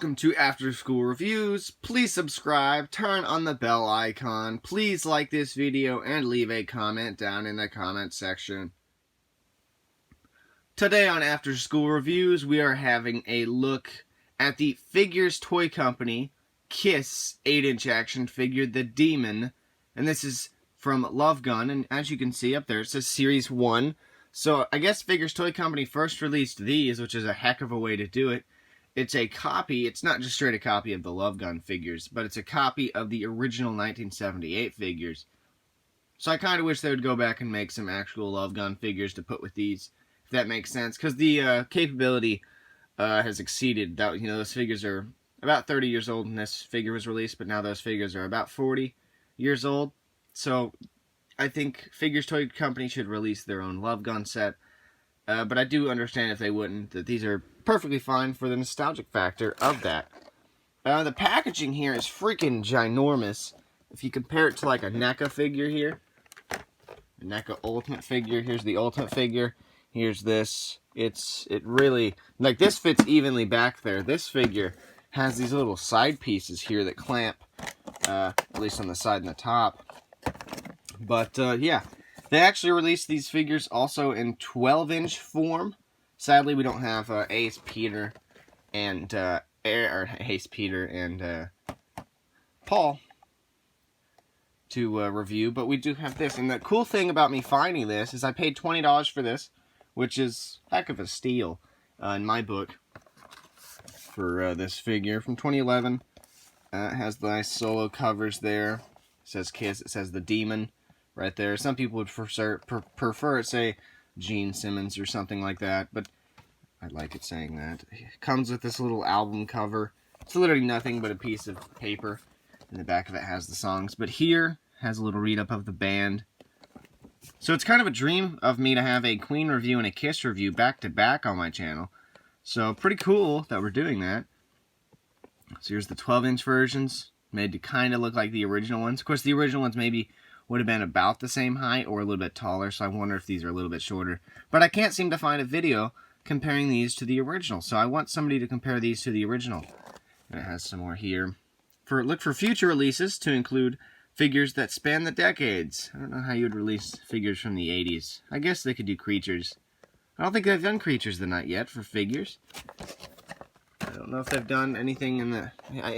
Welcome to After School Reviews. Please subscribe, turn on the bell icon, please like this video, and leave a comment down in the comment section. Today on After School Reviews, we are having a look at the Figures Toy Company Kiss 8-inch action figure, The Demon. And this is from Love Gun, and as you can see up there, it says Series 1. So I guess Figures Toy Company first released these, which is a heck of a way to do it. It's a copy, it's not just straight a copy of the Love Gun figures, but it's a copy of the original 1978 figures. So I kind of wish they would go back and make some actual Love Gun figures to put with these, if that makes sense. Because the capability has exceeded that. You know, those figures are about 30 years old when this figure was released, but now those figures are about 40 years old. So I think Figures Toy Company should release their own Love Gun set. But I do understand if they wouldn't, that these are perfectly fine for the nostalgic factor of that. The packaging here is freaking ginormous. If you compare it to like a NECA figure here, a NECA Ultimate figure, here's the Ultimate figure, here's this. It really, like this fits evenly back there. This figure has these little side pieces here that clamp, at least on the side and the top. But yeah. They actually released these figures also in 12-inch form. Sadly, we don't have Ace Peter and Paul to review, but we do have this. And the cool thing about me finding this is I paid $20 for this, which is a heck of a steal in my book for this figure from 2011. It has the nice solo covers there. It says Kiss. It says The Demon right there. Some people would prefer it say Gene Simmons or something like that, but I like it saying that. It comes with this little album cover. It's literally nothing but a piece of paper. In the back of it has the songs, but here has a little read-up of the band. So it's kind of a dream of me to have a Queen review and a Kiss review back-to-back on my channel. So pretty cool that we're doing that. So here's the 12-inch versions, made to kind of look like the original ones. Of course, the original ones maybe would have been about the same height or a little bit taller, so I wonder if these are a little bit shorter. But I can't seem to find a video comparing these to the original, so I want somebody to compare these to the original. And it has some more here. Look for future releases to include figures that span the decades. I don't know how you would release figures from the 80s. I guess they could do Creatures. I don't think they've done Creatures the Night yet for figures. I don't know if they've done anything in the...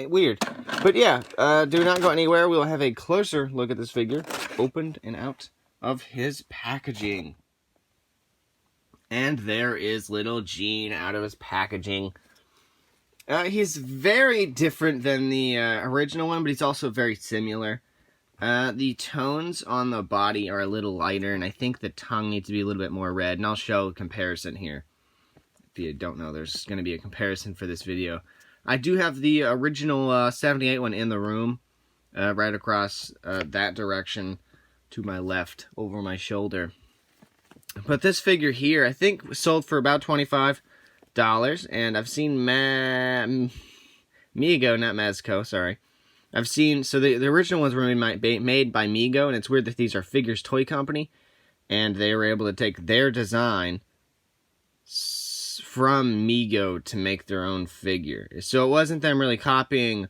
weird. But yeah, do not go anywhere. We'll have a closer look at this figure, opened and out of his packaging. And there is little Gene out of his packaging. He's very different than the original one, but he's also very similar. The tones on the body are a little lighter, and I think the tongue needs to be a little bit more red. And I'll show a comparison here. If you don't know, there's going to be a comparison for this video. I do have the original 78 one in the room, right across that direction to my left, over my shoulder. But this figure here, I think, was sold for about $25, and I've seen Mego, not Mezco, sorry. I've seen, so the original ones were made by Mego, and it's weird that these are Figures Toy Company, and they were able to take their design from Mego to make their own figure. So it wasn't them really copying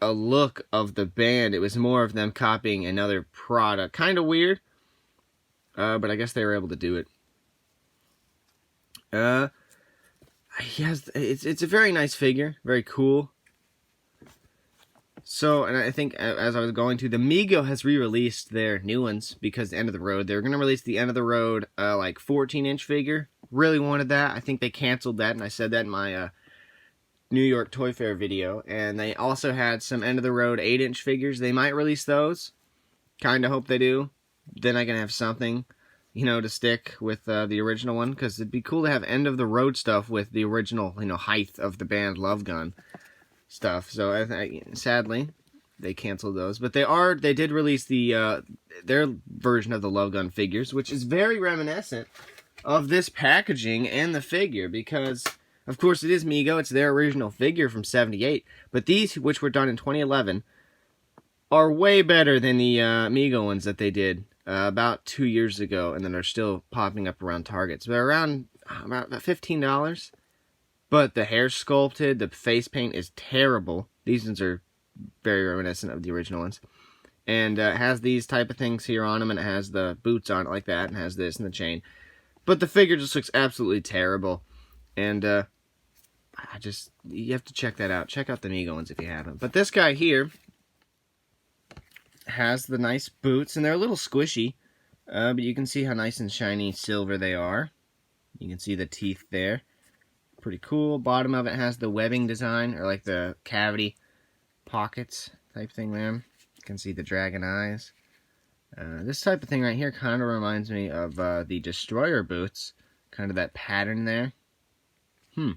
a look of the band, it was more of them copying another product. Kind of weird, but I guess they were able to do it. It's a very nice figure, very cool. So, and I think as I was going to, the Mego has re-released their new ones because the End of the Road. They were going to release the End of the Road, like 14-inch figure. Really wanted that. I think they canceled that, and I said that in my New York Toy Fair video. And they also had some End of the Road 8-inch figures. They might release those. Kind of hope they do. Then I can have something, you know, to stick with the original one, because it'd be cool to have End of the Road stuff with the original, you know, height of the band Love Gun stuff. So sadly, they canceled those, but they did release the their version of the Love Gun figures, which is very reminiscent of this packaging and the figure, because of course it is Mego, it's their original figure from '78, but these, which were done in 2011, are way better than the Mego ones that they did about 2 years ago, and then are still popping up around Target. So they're around about $15. But the hair sculpted, the face paint is terrible. These ones are very reminiscent of the original ones. And it has these type of things here on them, and it has the boots on it like that, and has this and the chain. But the figure just looks absolutely terrible. And you have to check that out. Check out the Mego ones if you haven't. But this guy here has the nice boots, and they're a little squishy. But you can see how nice and shiny silver they are. You can see the teeth there. Pretty cool. Bottom of it has the webbing design, or like the cavity pockets type thing there. You can see the dragon eyes. This type of thing right here kind of reminds me of the Destroyer boots. Kind of that pattern there. You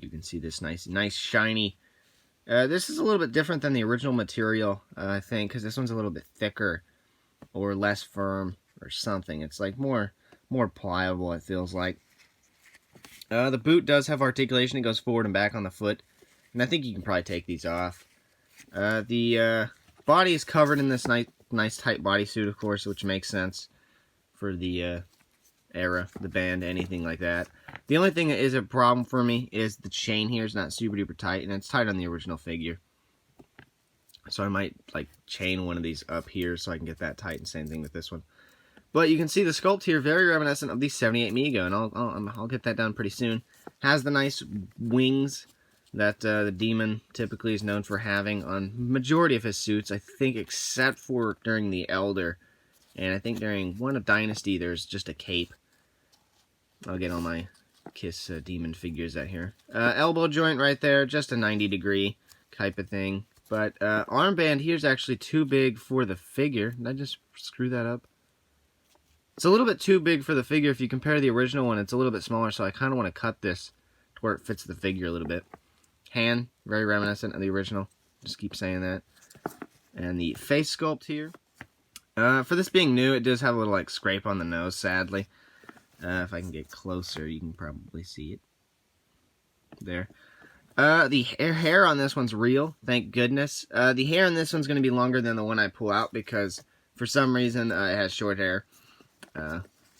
can see this nice shiny. This is a little bit different than the original material, I think, because this one's a little bit thicker or less firm or something. It's like more pliable, it feels like. The boot does have articulation. It goes forward and back on the foot, and I think you can probably take these off. The body is covered in this nice tight bodysuit, of course, which makes sense for the era, the band, anything like that. The only thing that is a problem for me is the chain here is not super duper tight, and it's tight on the original figure. So I might like chain one of these up here so I can get that tight, and same thing with this one. But you can see the sculpt here, very reminiscent of the 78 Mego, and I'll get that done pretty soon. Has the nice wings that the Demon typically is known for having on majority of his suits, I think, except for during the Elder. And I think during one of Dynasty, there's just a cape. I'll get all my Kiss Demon figures out here. Elbow joint right there, just a 90-degree type of thing. But armband here is actually too big for the figure. Did I just screw that up? It's a little bit too big for the figure. If you compare the original one, it's a little bit smaller, so I kind of want to cut this to where it fits the figure a little bit. Hand, very reminiscent of the original. Just keep saying that. And the face sculpt here. For this being new, it does have a little like scrape on the nose, sadly. If I can get closer, you can probably see it. There. The hair on this one's real, thank goodness. The hair on this one's going to be longer than the one I pull out because for some reason it has short hair.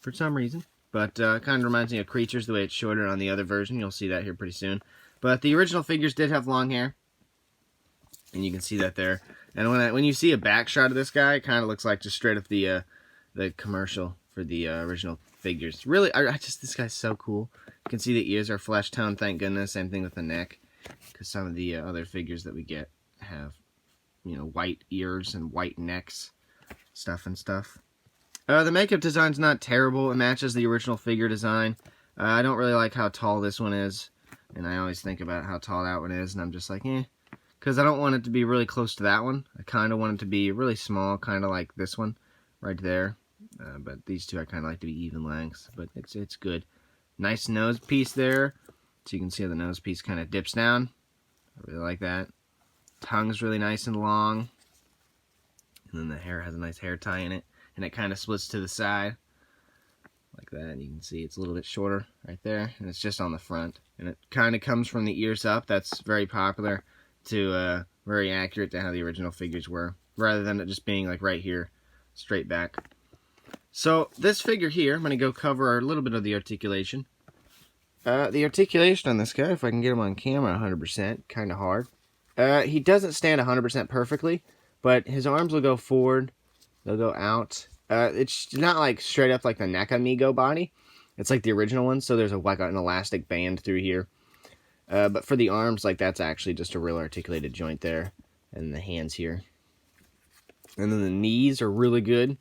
For some reason. But kind of reminds me of Creatures the way it's shorter on the other version. You'll see that here pretty soon. But the original figures did have long hair. And you can see that there. And when you see a back shot of this guy, it kind of looks like just straight up the commercial for the original figures. Really, this guy's so cool. You can see the ears are flesh tone, thank goodness. Same thing with the neck. Because some of the other figures that we get have, white ears and white necks. Stuff. The makeup design's not terrible. It matches the original figure design. I don't really like how tall this one is. And I always think about how tall that one is. And I'm just like, eh. Because I don't want it to be really close to that one. I kind of want it to be really small, kind of like this one right there. But these two I kind of like to be even lengths. But it's good. Nice nose piece there. So you can see how the nose piece kind of dips down. I really like that. Tongue's really nice and long. And then the hair has a nice hair tie in it. And it kind of splits to the side. Like that. And you can see it's a little bit shorter right there. And it's just on the front. And it kind of comes from the ears up. That's very popular to very accurate to how the original figures were. Rather than it just being like right here. Straight back. So this figure here, I'm going to go cover a little bit of the articulation. The articulation on this guy, if I can get him on camera 100%, kind of hard. He doesn't stand 100% perfectly. But his arms will go forward. They'll go out. It's not like straight up like the NECA Mego body. It's like the original one, so there's like an elastic band through here. But for the arms, like that's actually just a real articulated joint there. And the hands here. And then the knees are really good.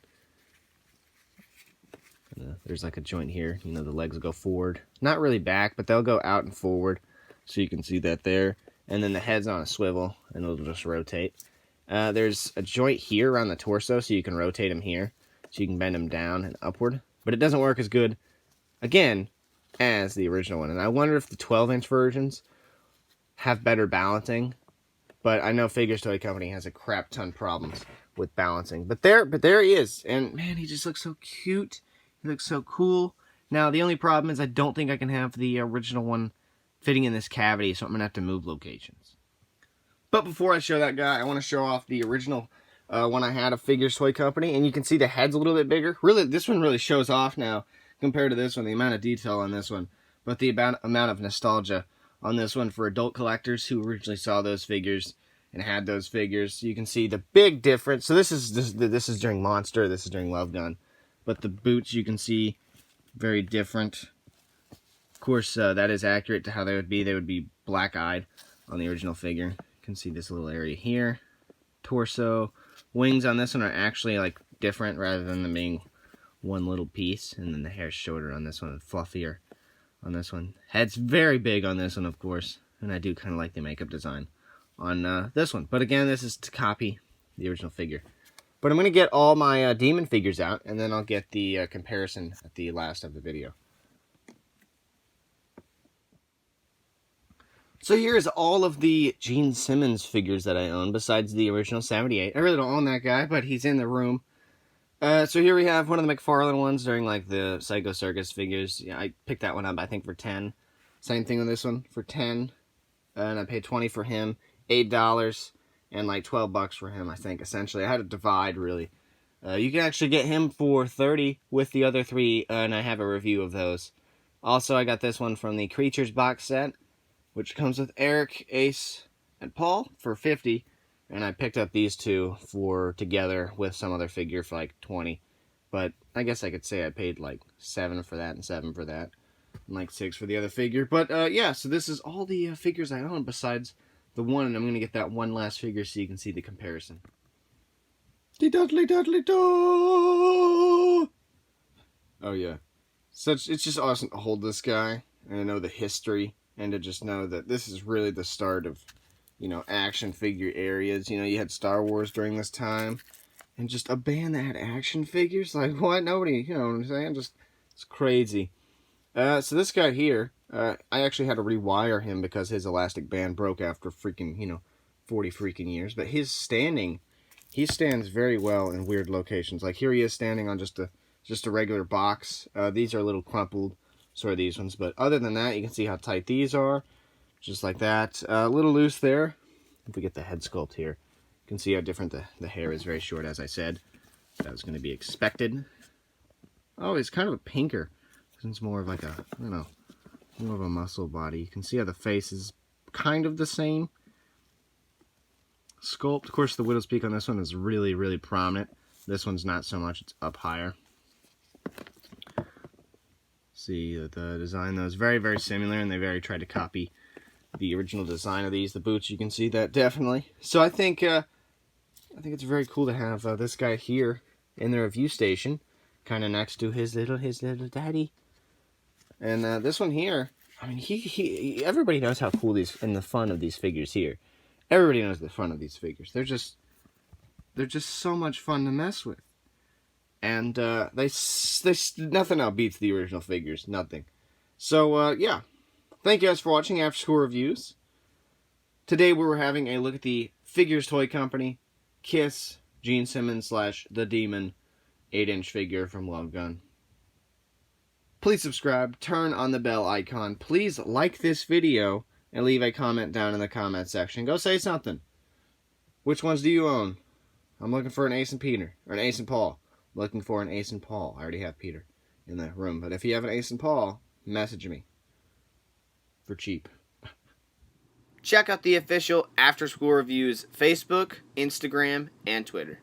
There's like a joint here. The legs will go forward. Not really back, but they'll go out and forward. So you can see that there. And then the head's on a swivel, and it'll just rotate. There's a joint here around the torso, so you can rotate him here. So you can bend him down and upward. But it doesn't work as good, again, as the original one. And I wonder if the 12-inch versions have better balancing. But I know Figures Toy Company has a crap ton problems with balancing. But there he is. And, man, he just looks so cute. He looks so cool. Now, the only problem is I don't think I can have the original one fitting in this cavity, so I'm going to have to move locations. But before I show that guy, I want to show off the original one I had of Figures Toy Company. And you can see the head's a little bit bigger. Really, this one really shows off now compared to this one. The amount of detail on this one. But the amount of nostalgia on this one for adult collectors who originally saw those figures and had those figures. You can see the big difference. So this is during Monster, this is during Love Gun. But the boots you can see very different. Of course, that is accurate to how they would be. They would be black-eyed on the original figure. You can see this little area here. Torso. Wings on this one are actually like different rather than them being one little piece. And then the hair's shorter on this one and fluffier on this one. Head's very big on this one, of course. And I do kind of like the makeup design on this one. But again, this is to copy the original figure. But I'm going to get all my demon figures out, and then I'll get the comparison at the last of the video. So here's all of the Gene Simmons figures that I own, besides the original 78. I really don't own that guy, but he's in the room. So here we have one of the McFarlane ones during like the Psycho Circus figures. Yeah, I picked that one up, I think, for 10. Same thing on this one, for 10. And I paid 20 for him, $8, and like $12 for him, I think, essentially. I had to divide, really. You can actually get him for 30 with the other three, and I have a review of those. Also, I got this one from the Creatures box set, which comes with Eric, Ace, and Paul for 50. And I picked up these two for together with some other figure for like 20. But I guess I could say I paid like 7 for that and 7 for that. And like 6 for the other figure. But yeah, so this is all the figures I own besides the one. And I'm going to get that one last figure so you can see the comparison. The Dudley Dudley Do! Oh yeah. It's just awesome to hold this guy and to know the history. And to just know that this is really the start of, you know, action figure areas. You know, you had Star Wars during this time. And just a band that had action figures? Like, what? Nobody, you know what I'm saying? Just, it's crazy. So this guy here, I actually had to rewire him because his elastic band broke after freaking, you know, 40 freaking years. But his standing, he stands very well in weird locations. Like here he is standing on just a regular box. These are a little crumpled. So are these ones, but other than that, you can see how tight these are, just like that. A little loose there. If we get the head sculpt here, you can see how different the hair is. Very short, as I said. That was going to be expected. Oh, it's kind of a pinker. It's more of like a, I don't know, more of a muscle body. You can see how the face is kind of the same sculpt. Of course, the widow's peak on this one is really, really prominent. This one's not so much. It's up higher. See the design, though, is very, very similar, and they very tried to copy the original design of these. The boots, you can see that definitely. So I think it's very cool to have this guy here in the review station, kind of next to his little daddy. And this one here, I mean, everybody knows how cool these and the fun of these figures here. Everybody knows the fun of these figures. They're just so much fun to mess with. And they nothing outbeats the original figures. Nothing. So, yeah. Thank you guys for watching After School Reviews. Today we were having a look at the Figures Toy Company Kiss Gene Simmons / The Demon 8-inch figure from Love Gun. Please subscribe. Turn on the bell icon. Please like this video and leave a comment down in the comment section. Go say something. Which ones do you own? I'm looking for an Ace and Peter. Or an Ace and Paul. Looking for an Ace and Paul. I already have Peter in the room. But if you have an Ace and Paul, message me. For cheap. Check out the official After School Reviews Facebook, Instagram, and Twitter.